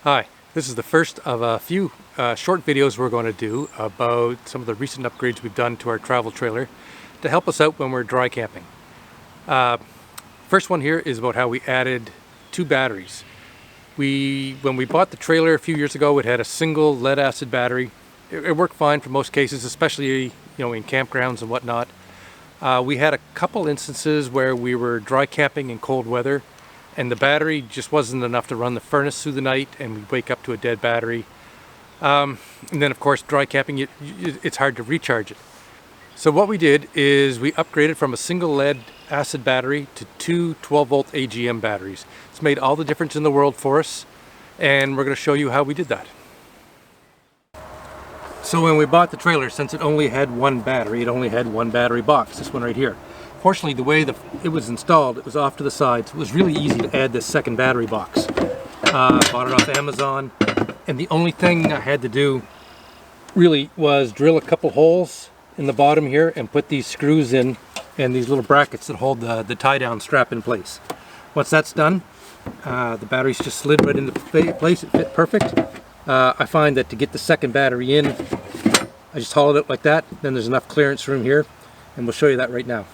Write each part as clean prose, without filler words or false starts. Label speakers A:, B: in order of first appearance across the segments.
A: Hi, this is the first of a few short videos we're going to do about some of the recent upgrades we've done to our travel trailer to help us out when we're dry camping. First one here is about how we added 2 batteries. When we bought the trailer a few years ago, it had a single lead acid battery. It worked fine for most cases, especially in campgrounds and whatnot. We had a couple instances where we were dry camping in cold weather and the battery just wasn't enough to run the furnace through the night, and we'd wake up to a dead battery. And then of course dry camping, it's hard to recharge it. So what we did is we upgraded from a single lead acid battery to 2 12-volt AGM batteries. It's made all the difference in the world for us, and we're going to show you how we did that. So when we bought the trailer, since it only had one battery, it only had one battery box, this one right here. Fortunately, the way it was installed, it was off to the sides. It was really easy to add this second battery box. Bought it off Amazon, and the only thing I had to do really was drill a couple holes in the bottom here and put these screws in and these little brackets that hold the tie-down strap in place. Once that's done, the batteries just slid right into place. It fit perfect. I find that to get the second battery in, I just haul it out like that. Then there's enough clearance room here, and we'll show you that right now.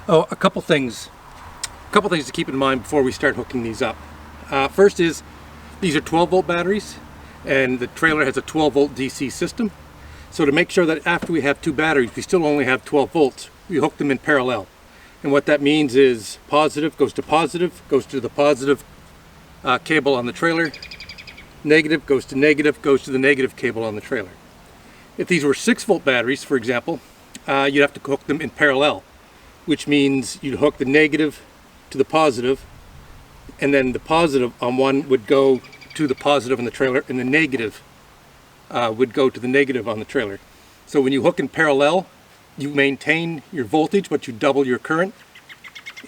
A: Oh, a couple things to keep in mind before we start hooking these up. First is, these are 12-volt batteries, and the trailer has a 12-volt DC system. So to make sure that after we have 2 batteries, we still only have 12 volts, we hook them in parallel. And what that means is positive goes to the positive cable on the trailer, negative goes to the negative cable on the trailer. If these were 6-volt batteries, for example, you'd have to hook them in parallel, which means you'd hook the negative to the positive, and then the positive on one would go to the positive on the trailer, and the negative would go to the negative on the trailer. So when you hook in parallel, you maintain your voltage, but you double your current.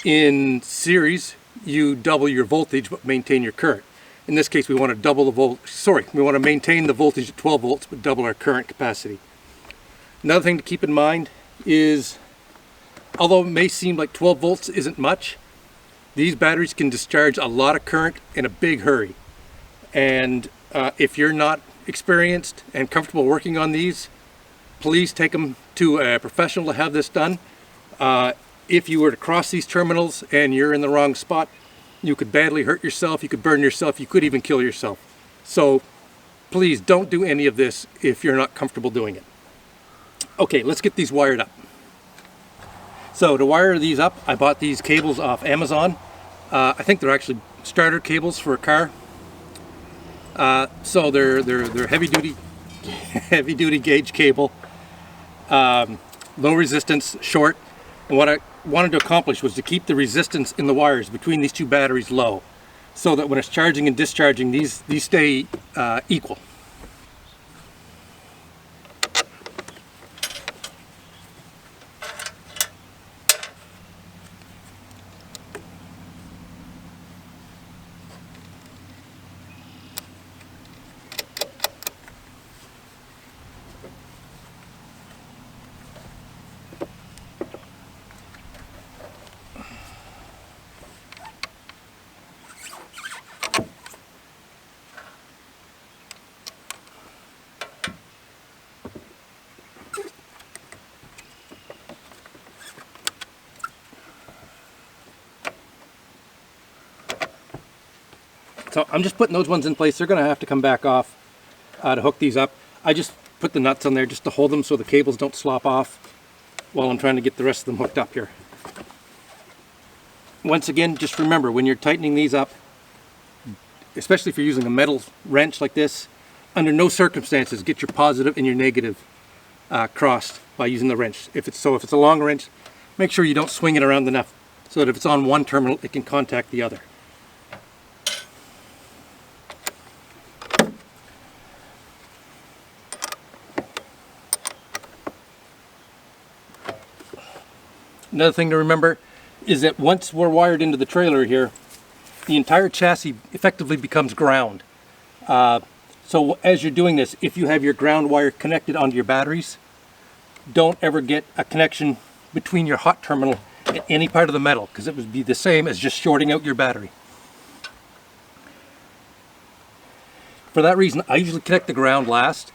A: In series, you double your voltage, but maintain your current. In this case, we want to maintain the voltage at 12 volts, but double our current capacity. Another thing to keep in mind is, although it may seem like 12 volts isn't much, these batteries can discharge a lot of current in a big hurry. And if you're not experienced and comfortable working on these, please take them to a professional to have this done. If you were to cross these terminals and you're in the wrong spot, you could badly hurt yourself, you could burn yourself, you could even kill yourself. So please don't do any of this if you're not comfortable doing it. Okay, let's get these wired up. So to wire these up, I bought these cables off Amazon. I think they're actually starter cables for a car. So they're heavy duty gauge cable, low resistance, short. And what I wanted to accomplish was to keep the resistance in the wires between these 2 batteries low, so that when it's charging and discharging, these stay equal. So I'm just putting those ones in place. They're going to have to come back off to hook these up. I just put the nuts on there just to hold them so the cables don't slop off while I'm trying to get the rest of them hooked up here. Once again, just remember, when you're tightening these up, especially if you're using a metal wrench like this, under no circumstances get your positive and your negative crossed by using the wrench. If it's a long wrench, make sure you don't swing it around enough so that if it's on one terminal, it can contact the other. Another thing to remember is that once we're wired into the trailer here, the entire chassis effectively becomes ground. So as you're doing this, if you have your ground wire connected onto your batteries, don't ever get a connection between your hot terminal and any part of the metal, because it would be the same as just shorting out your battery. For that reason, I usually connect the ground last,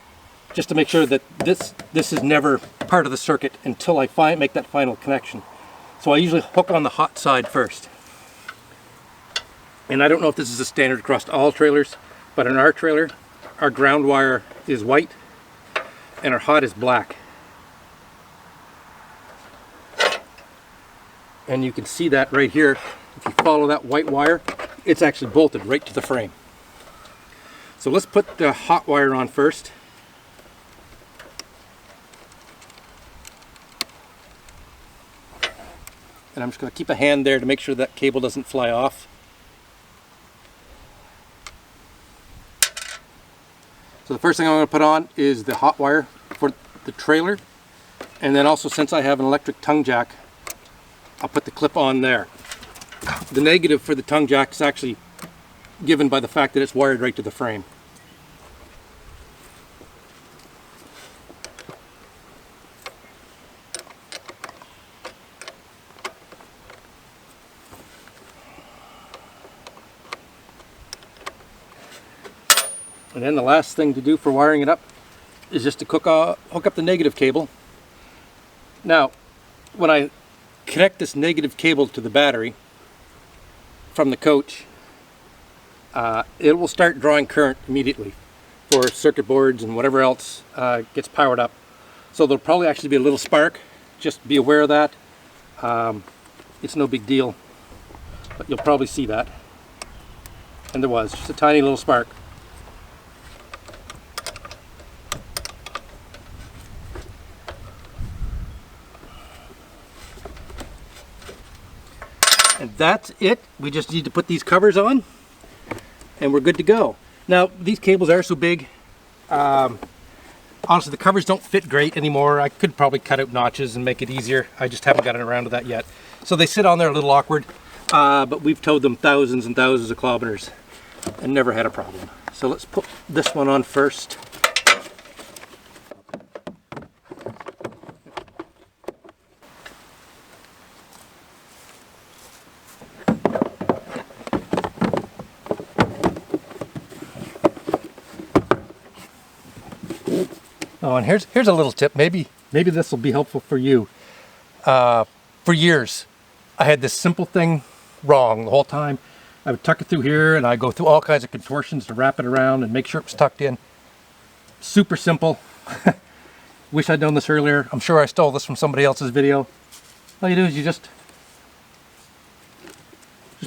A: just to make sure that this is never part of the circuit until I make that final connection. So I usually hook on the hot side first. And I don't know if this is a standard across all trailers, but in our trailer, our ground wire is white and our hot is black. And you can see that right here. If you follow that white wire, it's actually bolted right to the frame. So let's put the hot wire on first. And I'm just going to keep a hand there to make sure that cable doesn't fly off. So the first thing I'm going to put on is the hot wire for the trailer, and then also, since I have an electric tongue jack, I'll put the clip on there. The negative for the tongue jack is actually given by the fact that it's wired right to the frame. And then the last thing to do for wiring it up is just to hook up the negative cable. Now, when I connect this negative cable to the battery from the coach, it will start drawing current immediately for circuit boards and whatever else gets powered up. So there'll probably actually be a little spark. Just be aware of that. It's no big deal, but you'll probably see that. And there was just a tiny little spark. And that's it. We just need to put these covers on and we're good to go. Now, these cables are so big, honestly the covers don't fit great anymore. I could probably cut out notches and make it easier. I just haven't gotten around to that yet. So they sit on there a little awkward, but we've towed them thousands and thousands of kilometers and never had a problem. So let's put this one on first. Oh, and here's a little tip. Maybe this will be helpful for you. For years, I had this simple thing wrong the whole time. I would tuck it through here, and I go through all kinds of contortions to wrap it around and make sure it was tucked in. Super simple. Wish I'd known this earlier. I'm sure I stole this from somebody else's video. All you do is you just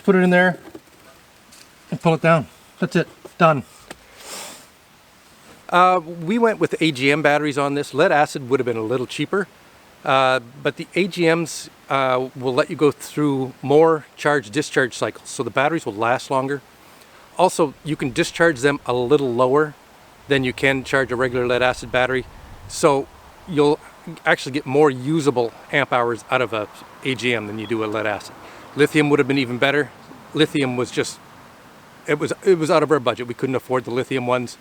A: put it in there and pull it down. That's it. Done. We went with AGM batteries on this. Lead acid would have been a little cheaper, but the AGMs will let you go through more charge-discharge cycles, so the batteries will last longer. Also, you can discharge them a little lower than you can charge a regular lead acid battery, so you'll actually get more usable amp hours out of a AGM than you do a lead acid. Lithium would have been even better. Lithium was just, it was out of our budget. We couldn't afford the lithium ones.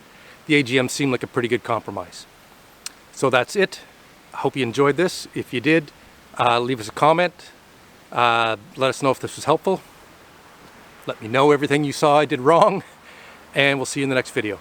A: The AGM seemed like a pretty good compromise. So that's it. I hope you enjoyed this. If you did, leave us a comment. Let us know if this was helpful. Let me know everything you saw I did wrong, and we'll see you in the next video.